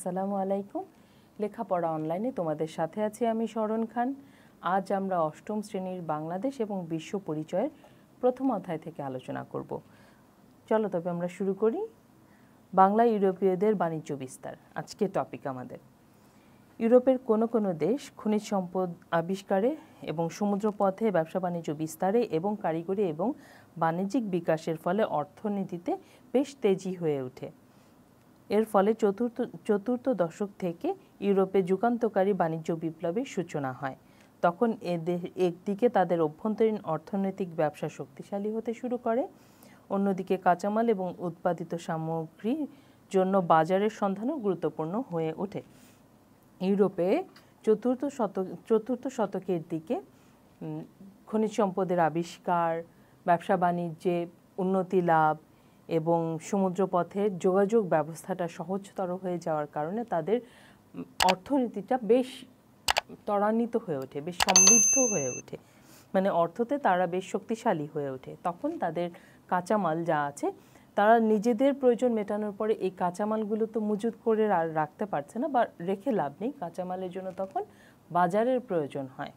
আসসালামু আলাইকুম। লেখাপড়া অনলাইনে তোমাদের সাথে আছি আমি শরণ খান। আজ আমরা অষ্টম শ্রেণীর বাংলাদেশ এবং বিশ্ব পরিচয়ের প্রথম অধ্যায় থেকে আলোচনা করব। চলো তবে আমরা শুরু করি। বাংলা ইউরোপীয়দের বাণিজ্য বিস্তার আজকে টপিক আমাদের। ইউরোপের কোনো কোনো দেশ খনিজ সম্পদ আবিষ্কারে এবং সমুদ্রপথে ব্যবসা বাণিজ্য বিস্তারে এবং কারিগরি এবং বাণিজ্যিক বিকাশের ফলে অর্থনীতিতে বেশ তেজি হয়ে ওঠে। এর ফলে চতুর্থ দশক থেকে ইউরোপে যুগান্তকারী বাণিজ্য বিপ্লবের সূচনা হয়। তখন একদিকে তাদের অভ্যন্তরীণ অর্থনৈতিক ব্যবসা শক্তিশালী হতে শুরু করে, অন্যদিকে কাঁচামাল এবং উৎপাদিত সামগ্রীর জন্য বাজারের সন্ধানও গুরুত্বপূর্ণ হয়ে ওঠে। ইউরোপে চতুর্থ শতকের দিকে খনিজ সম্পদের আবিষ্কার, ব্যবসা বাণিজ্যে উন্নতি লাভ এবং সমুদ্রপথের যোগাযোগ ব্যবস্থাটা সহজতর হয়ে যাওয়ার কারণে তাদের অর্থনীতিটা বেশ ত্বরান্বিত হয়ে ওঠে, বেশ সমৃদ্ধ হয়ে ওঠে, মানে অর্থতে তারা বেশ শক্তিশালী হয়ে ওঠে। তখন তাদের কাঁচামাল যা আছে তারা নিজেদের প্রয়োজন মেটানোর পরে এই কাঁচামালগুলো তো মজুত করে আর রাখতে পারছে না বা রেখে লাভ নেই, কাঁচামালের জন্য তখন বাজারের প্রয়োজন হয়।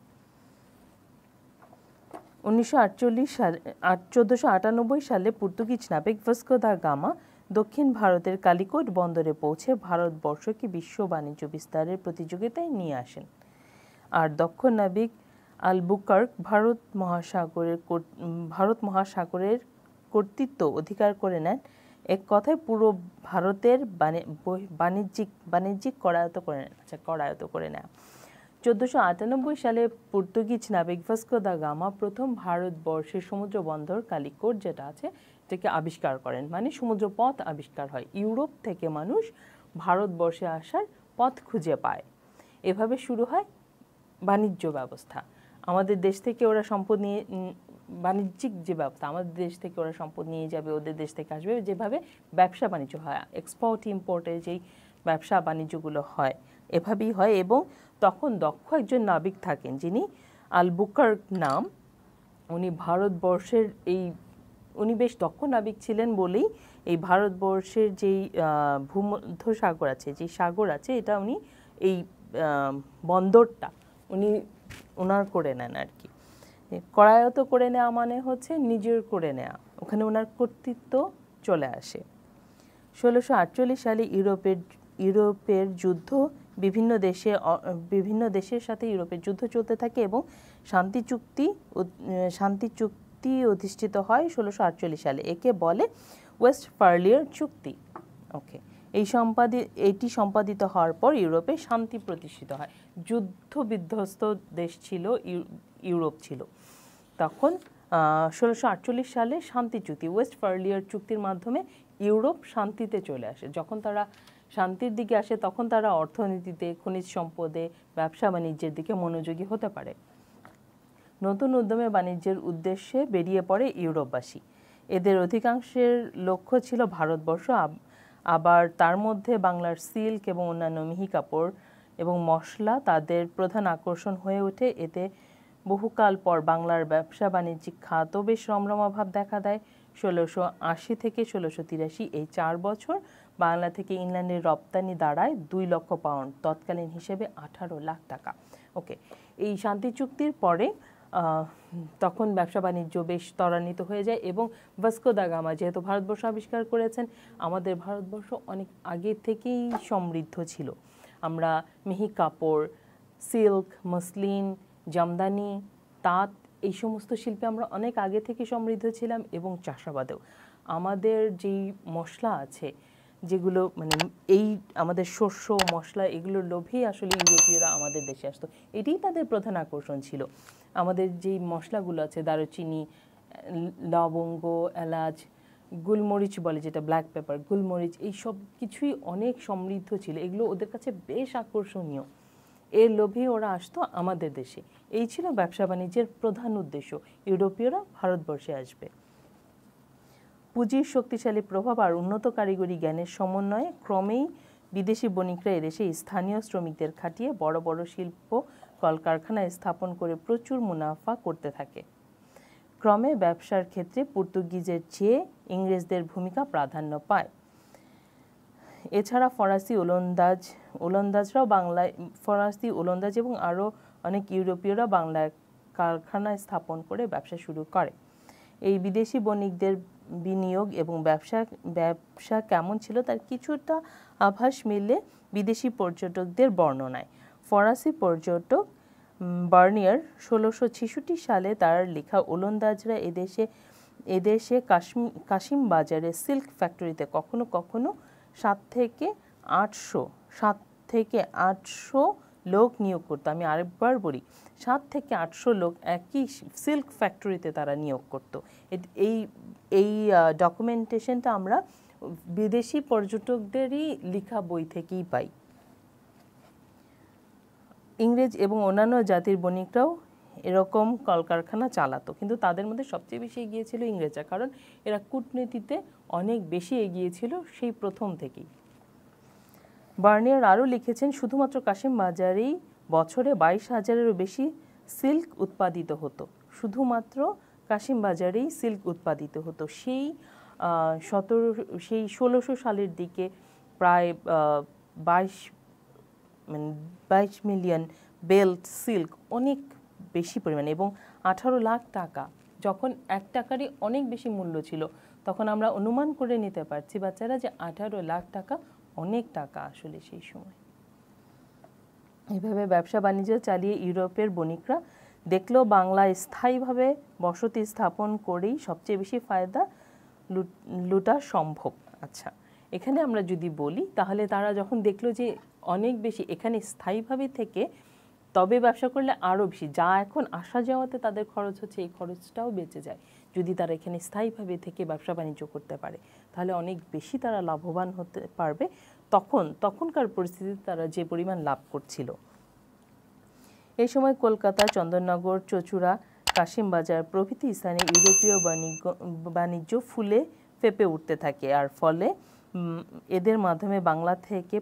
1498 সালে পর্তুগিজ নাবিক ভাস্কো দা গামা দক্ষিণ ভারতের কালিকট বন্দরে পৌঁছে ভারতবর্ষকে বিশ্ব বাণিজ্য বিস্তারের প্রতিযোগিতায় নিয়ে আসেন। আর দক্ষ নাবিক আলবুকার্ক ভারত মহাসাগরের কর্তৃত্ব অধিকার করে নেন। এক কথায় পুরো ভারতের বাণিজ্যিক করায়ত্ত করে নেন। 1498 সালে পর্তুগিজ নাবিক ভাস্কো দা গামা প্রথম ভারতবর্ষের সমুদ্র বন্দর কালিকট যেটা আছে এটাকে আবিষ্কার করেন, মানে সমুদ্র পথ আবিষ্কার হয়। ইউরোপ থেকে মানুষ ভারতবর্ষে আসার পথ খুঁজে পায়। এভাবে শুরু হয় বাণিজ্য ব্যবস্থা। আমাদের দেশ থেকে ওরা সম্পদ নিয়ে, বাণিজ্যিক যে ব্যবস্থা, আমাদের দেশ থেকে ওরা সম্পদ নিয়ে যাবে, ওদের দেশ থেকে আসবে, যেভাবে ব্যবসা বাণিজ্য হয়, এক্সপোর্ট ইম্পোর্টের যেই ব্যবসা বাণিজ্যগুলো হয় এভাবেই হয়। এবং তখন দক্ষ একজন নাবিক থাকেন যিনি আলবুকার্ক নাম, উনি ভারতবর্ষের উনি বেশ দক্ষ নাবিক ছিলেন বলেই এই ভারতবর্ষের যেই ভূমধ্য সাগর আছে, যেই সাগর আছে, এটা উনি এই বন্দরটা ওনার করে নেন আর কি। করায়ত্ত করে নেওয়া মানে হচ্ছে নিজের করে নেওয়া, ওখানে ওনার কর্তৃত্ব চলে আসে। 1648 সালে ইউরোপের যুদ্ধ, বিভিন্ন দেশের সাথে ইউরোপের যুদ্ধ চলতে থাকে এবং শান্তি চুক্তি অধিষ্ঠিত হয় 1648 সালে। একে বলে ওয়েস্টফালিয়ার চুক্তি। ওকে, এটি সম্পাদিত হওয়ার পর ইউরোপে শান্তি প্রতিষ্ঠিত হয়। যুদ্ধ বিধ্বস্ত দেশ ছিল ইউরোপ ছিল। তখন 1648 সালে শান্তি চুক্তি, ওয়েস্টফালিয়ার চুক্তির মাধ্যমে ইউরোপ শান্তিতে চলে আসে। যখন তারা শান্তির দিকে আসে তখন তারা অর্থনীতিতে, খনিজ সম্পদে, ব্যবসা বাণিজ্যের দিকে মনোযোগী হতে পারে। নতুন উদ্যমে বাণিজ্যের উদ্দেশ্যে বেরিয়ে পড়ে ইউরোপবাসী। এদের অধিকাংশের লক্ষ্য ছিল ভারতবর্ষ, আবার তার মধ্যে বাংলার সিল্ক এবং অন্যান্য মিহি কাপড় এবং মশলা তাদের প্রধান আকর্ষণ হয়ে ওঠে। এতে বহুকাল পর বাংলার ব্যবসা বাণিজ্যিক খাতও বেশ রমরমাভাব দেখা দেয়। 1680 থেকে 1683 এই 4 বছর বাংলা থেকে ইংল্যান্ডের রপ্তানি দাঁড়ায় 2 লক্ষ পাউন্ড, তৎকালীন হিসেবে 18 লাখ টাকা। ওকে, এই শান্তি চুক্তির পরে তখন ব্যবসা বাণিজ্য বেশ ত্বরান্বিত হয়ে যায় এবং ভাস্কো দা গামা যেহেতু ভারতবর্ষ আবিষ্কার করেছেন, আমাদের ভারতবর্ষ অনেক আগে থেকেই সমৃদ্ধ ছিল। আমরা মিহি কাপড়, সিল্ক, মসলিন, জামদানি, তাঁত, এই সমস্ত শিল্পে আমরা অনেক আগে থেকে সমৃদ্ধ ছিলাম এবং চাষাবাদেও। আমাদের যেই মশলা আছে, যেগুলো মানে এই আমাদের শস্য মশলা, এগুলোর লোভেই আসলে ইউরোপীয়রা আমাদের দেশে আসতো। এটাই তাদের প্রধান আকর্ষণ ছিল। আমাদের যেই মশলাগুলো আছে, দারুচিনি, লবঙ্গ, এলাচ, গুলমরিচ বলে যেটা ব্ল্যাক পেপার, গুলমরিচ, এই সব কিছুই অনেক সমৃদ্ধ ছিল। এগুলো ওদের কাছে বেশ আকর্ষণীয়। এর লোভে ওরা আসতো আমাদের দেশে। এই ছিল ব্যবসা বাণিজ্যের প্রধান উদ্দেশ্য, ইউরোপীয়রা ভারতবর্ষে আসবে। পুঁজির শক্তিশালী প্রভাব আর উন্নত কারিগরি জ্ঞানের সমন্বয়ে ক্রমেই বিদেশি বণিকরা এদেশে স্থানীয় শ্রমিকদের খাটিয়ে বড় বড় শিল্প কলকারখানায় স্থাপন করে প্রচুর মুনাফা করতে থাকে। ক্রমে ব্যবসার ক্ষেত্রে পর্তুগিজের চেয়ে ইংরেজদের ভূমিকা প্রাধান্য পায়। এছাড়া ওলন্দাজরাও বাংলায়, ফরাসি ওলন্দাজ এবং আরও অনেক ইউরোপীয়রা বাংলায় কারখানা স্থাপন করে ব্যবসা শুরু করে। এই বিদেশি বণিকদের বিনিয়োগ এবং ব্যবসা কেমন ছিল তার কিছুটা আভাস মিলে বিদেশি পর্যটকদের বর্ণনায়। ফরাসি পর্যটক বার্নিয়ার 1666 সালে তার লেখা ওলন্দাজরা এদেশে কাশিম বাজারে সিল্ক ফ্যাক্টরিতে কখনো কখনো 7 থেকে 800 লোক নিয়োগ করতো। আমি আরেকবার বলি, 7 থেকে 800 লোক একই সিল্ক ফ্যাক্টরিতে তারা নিয়োগ করত। এই ডকুমেন্টেশনটা আমরা বিদেশি পর্যটকদেরই লেখা বই থেকেই পাই। ইংরেজ এবং অন্যান্য জাতির বণিকরাও এরকম কলকারখানা চালাতো, কিন্তু তাদের মধ্যে সবচেয়ে বেশি এগিয়ে ছিল ইংরেজরা, কারণ এরা কূটনীতিতে অনেক বেশি এগিয়ে ছিল সেই প্রথম থেকেই। বার্নিয়ার আরও লিখেছেন, শুধুমাত্র কাশিম বাজারেই বছরে 22,000-এরও বেশি সিল্ক উৎপাদিত হতো। শুধুমাত্র কাশিম বাজারেই সিল্ক উৎপাদিত হতো। সেই 1600 সালের দিকে প্রায় 22 মিলিয়ন বেল্ট সিল্ক, অনেক বেশি পরিমাণে, এবং 18 লাখ টাকা। যখন 1 টাকারই অনেক বেশি মূল্য ছিল, তখন আমরা অনুমান করে নিতে পারছি বাচ্চারা যে 18 লাখ টাকা অনেক টাকা আসলে সেই সময়। এইভাবে ব্যবসা বাণিজ্য চালিয়ে ইউরোপের বণিকরা দেখলেও বাংলায় স্থায়ীভাবে বসতি স্থাপন করেই সবচেয়ে বেশি ফায়দা লুটা সম্ভব। আচ্ছা, এখানে আমরা যদি বলি, তাহলে তারা যখন দেখলো যে অনেক বেশি এখানে স্থায়ীভাবে থেকে তবে ব্যবসা করলে আরও বেশি, যা এখন আসা যাওয়াতে তাদের খরচ হচ্ছে, এই খরচটাও বেঁচে যায়। যদি তারা এখানে স্থায়ীভাবে থেকে ব্যবসা বাণিজ্য করতে পারে, তাহলে অনেক বেশি তারা লাভবান হতে পারবে। তখনকার পরিস্থিতিতে তারা যে পরিমাণ লাভ করছিল। এই সময় কলকাতা, চন্দননগর, চচুড়া, কাশিমবাজার প্রভৃতি স্থানে ইউরোপীয় বাণিজ্য ফুলে ফেঁপে উঠতে থাকে, আর ফলে এদের মাধ্যমে বাংলা থেকে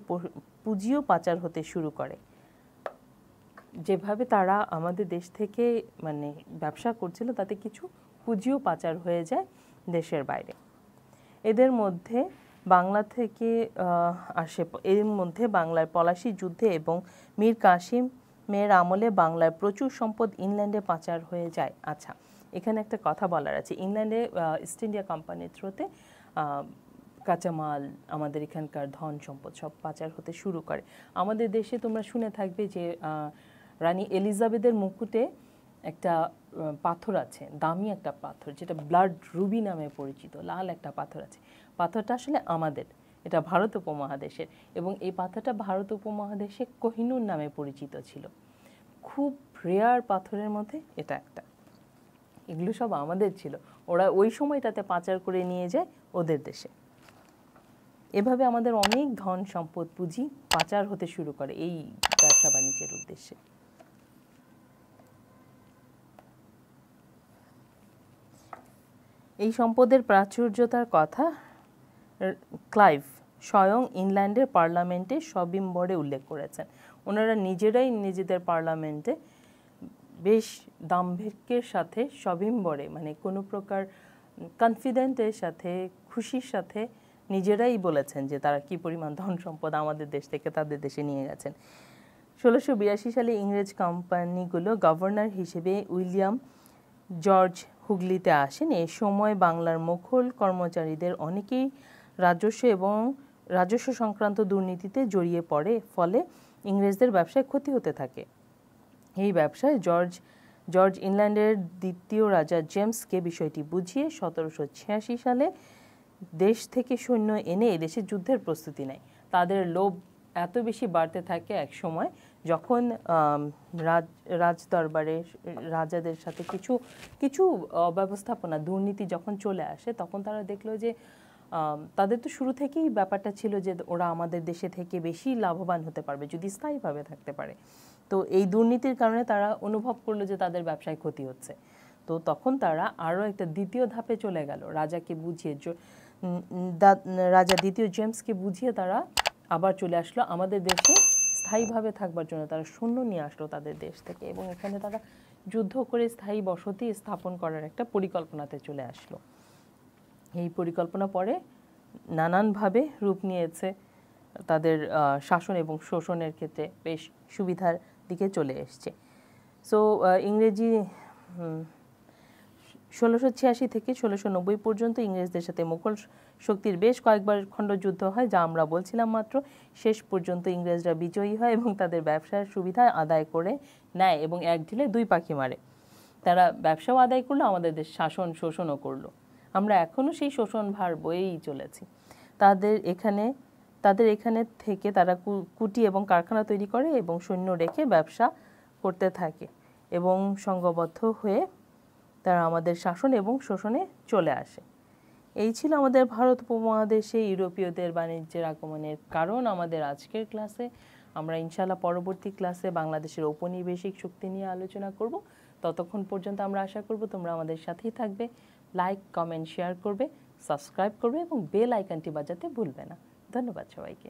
পুঁজিও পাচার হতে শুরু করে। যেভাবে তারা আমাদের দেশ থেকে ব্যবসা করছিল, তাতে কিছু পুঁজিও পাচার হয়ে যায় দেশের বাইরে। এদের মধ্যে বাংলার পলাশী যুদ্ধে এবং মীর কাসিমের আমলে বাংলার প্রচুর সম্পদ ইংল্যান্ডে পাচার হয়ে যায়। আচ্ছা, এখানে একটা কথা বলার আছে, ইংল্যান্ডে ইস্ট ইন্ডিয়া কোম্পানির থ্রুতে কাঁচামাল, আমাদের এখানকার ধন সম্পদ সব পাচার হতে শুরু করে। আমাদের দেশে তোমরা শুনে থাকবে যে রানী এলিজাবেথের মুকুটে একটা পাথর আছে, দামি একটা পাথর, যেটা ব্লাড রুবি নামে পরিচিত, লাল একটা পাথর আছে। পাথরটা আসলে আমাদের, এটা ভারত উপমহাদেশের, এবং এই পাথরটা ভারত উপমহাদেশে কোহিনূর নামে পরিচিত ছিল। খুব রেয়ার পাথরের মধ্যে এটা একটা। এগুলো সব আমাদের ছিল, ওরা ওই সময়টাতে পাচার করে নিয়ে যায় ওদের দেশে। এভাবে আমাদের অনেক ধন সম্পদ পুঁজি পাচার হতে শুরু করে এই ব্যবসা বাণিজ্যের উদ্দেশ্যে। এই সম্পদের প্রাচুর্যতার কথা ক্লাইভ স্বয়ং ইংল্যান্ডের পার্লামেন্টে সবিম্বরে উল্লেখ করেছেন। ওনারা নিজেরাই নিজেদের পার্লামেন্টে বেশ দাম্ভিক্যের সাথে সবিম্বরে, কোনো প্রকার কনফিডেন্টের সাথে, খুশির সাথে নিজেরাই বলেছেন যে তারা কি পরিমাণ ধন সম্পদ আমাদের দেশ থেকে তাদের দেশে নিয়ে গেছেন। 1682 সালে ইংরেজ কোম্পানিগুলো গভর্নর হিসেবে উইলিয়াম জর্জ হুগলিতে আসেন। এই সময় বাংলার মুঘল কর্মচারীদের অনেকেই রাজস্ব সংক্রান্ত দুর্নীতিতে জড়িয়ে পড়ে, ফলে ইংরেজদের ব্যবসায় ক্ষতি হতে থাকে। এই ব্যবসায় জর্জ ইংল্যান্ডের দ্বিতীয় রাজা জেমসকে বিষয়টি বুঝিয়ে 1786 সালে দেশ থেকে সৈন্য এনে এদেশে যুদ্ধের প্রস্তুতি নেয়। তাদের লোভ এত বেশি বাড়তে থাকে এক সময়, যখন রাজদরবারে রাজাদের সাথে কিছু ব্যবস্থাপনা দুর্নীতি যখন চলে আসে, তখন তারা দেখলো যে তাদের তো শুরু থেকেই ব্যাপারটা ছিল যে ওরা আমাদের দেশে থেকে বেশি লাভবান হতে পারবে যদি স্থায়ীভাবে থাকতে পারে। তো এই দুর্নীতির কারণে তারা অনুভব করলো যে তাদের ব্যবসায় ক্ষতি হচ্ছে। তো তখন তারা আরও একটা দ্বিতীয় ধাপে চলে গেল, রাজাকে বুঝিয়ে, রাজা দ্বিতীয় জেমসকে বুঝিয়ে তারা আবার চলে আসলো আমাদের দেশে স্থায়ীভাবে থাকবার জন্য। তারা সৈন্য নিয়ে আসলো তাদের দেশ থেকে, এবং এখানে তারা যুদ্ধ করে স্থায়ী বসতি স্থাপন করার একটা পরিকল্পনাতে চলে আসলো। এই পরিকল্পনা পরে নানানভাবে রূপ নিয়েছে। তাদের শাসন এবং শোষণের ক্ষেত্রে বেশ সুবিধার দিকে চলে এসছে। সো ইংরেজি 1686 থেকে 1690 পর্যন্ত ইংরেজদের সাথে মুঘল শক্তির বেশ কয়েকবার খণ্ডযুদ্ধ হয়, যা আমরা বলছিলাম মাত্র। শেষ পর্যন্ত ইংরেজরা বিজয়ী হয় এবং তাদের ব্যবসার সুবিধা আদায় করে নেয় এবং এক ঢিলে দুই পাখি মারে। তারা ব্যবসাও আদায় করলো, আমাদের দেশ শাসন শোষণও করলো। আমরা এখনও সেই শোষণ ভার বয়েই চলেছি। তাদের এখানে থেকে তারা কুটি এবং কারখানা তৈরি করে এবং সৈন্য রেখে ব্যবসা করতে থাকে এবং সংঘবদ্ধ হয়ে তারা আমাদের শাসন এবং শোষণে চলে আসে। এই ছিল আমাদের ভারত উপমহাদেশে ইউরোপীয়দের বাণিজ্যের আগমনের কারণ আমাদের আজকের ক্লাসে। আমরা ইনশাআল্লাহ পরবর্তী ক্লাসে বাংলাদেশের ঔপনিবেশিক শক্তি নিয়ে আলোচনা করব। ততক্ষণ পর্যন্ত আমরা আশা করব তোমরা আমাদের সাথেই থাকবে। লাইক, কমেন্ট, শেয়ার করবে, সাবস্ক্রাইব করবে এবং বেল আইকনটি বাজাতে ভুলবে না। ধন্যবাদ সবাইকে।